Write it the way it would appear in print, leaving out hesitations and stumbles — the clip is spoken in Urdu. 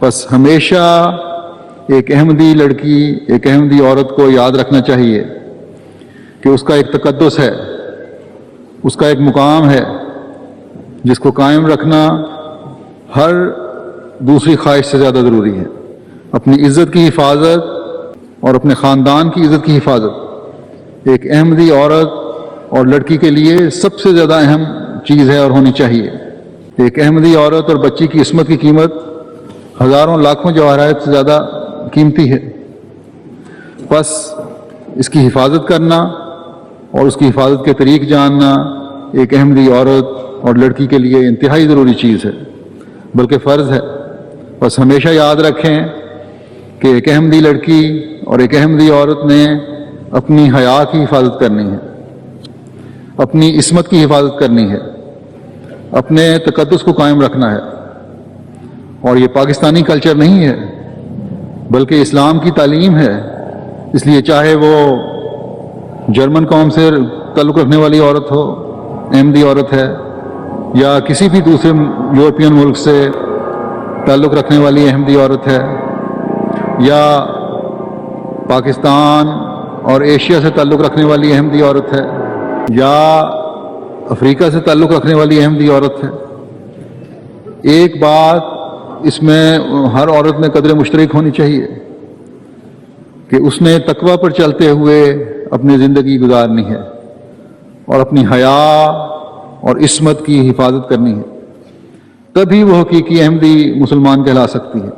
بس ہمیشہ ایک احمدی لڑکی، ایک احمدی عورت کو یاد رکھنا چاہیے کہ اس کا ایک تقدس ہے، اس کا ایک مقام ہے جس کو قائم رکھنا ہر دوسری خواہش سے زیادہ ضروری ہے۔ اپنی عزت کی حفاظت اور اپنے خاندان کی عزت کی حفاظت ایک احمدی عورت اور لڑکی کے لیے سب سے زیادہ اہم چیز ہے اور ہونی چاہیے۔ ایک احمدی عورت اور بچی کی عصمت کی قیمت ہزاروں لاکھوں جواہرات سے زیادہ قیمتی ہے۔ بس اس کی حفاظت کرنا اور اس کی حفاظت کے طریق جاننا ایک احمدی عورت اور لڑکی کے لیے انتہائی ضروری چیز ہے، بلکہ فرض ہے۔ بس ہمیشہ یاد رکھیں کہ ایک احمدی لڑکی اور ایک احمدی عورت نے اپنی حیا کی حفاظت کرنی ہے، اپنی عصمت کی حفاظت کرنی ہے، اپنے تقدس کو قائم رکھنا ہے۔ اور یہ پاکستانی کلچر نہیں ہے بلکہ اسلام کی تعلیم ہے۔ اس لیے چاہے وہ جرمن قوم سے تعلق رکھنے والی عورت ہو، احمدی عورت ہے، یا کسی بھی دوسرے یورپین ملک سے تعلق رکھنے والی احمدی عورت ہے، یا پاکستان اور ایشیا سے تعلق رکھنے والی احمدی عورت ہے، یا افریقہ سے تعلق رکھنے والی احمدی عورت ہے، ایک بات اس میں ہر عورت میں قدر مشترک ہونی چاہیے کہ اس نے تقوی پر چلتے ہوئے اپنی زندگی گزارنی ہے اور اپنی حیا اور عصمت کی حفاظت کرنی ہے، تبھی وہ حقیقی احمدی مسلمان کہلا سکتی ہے۔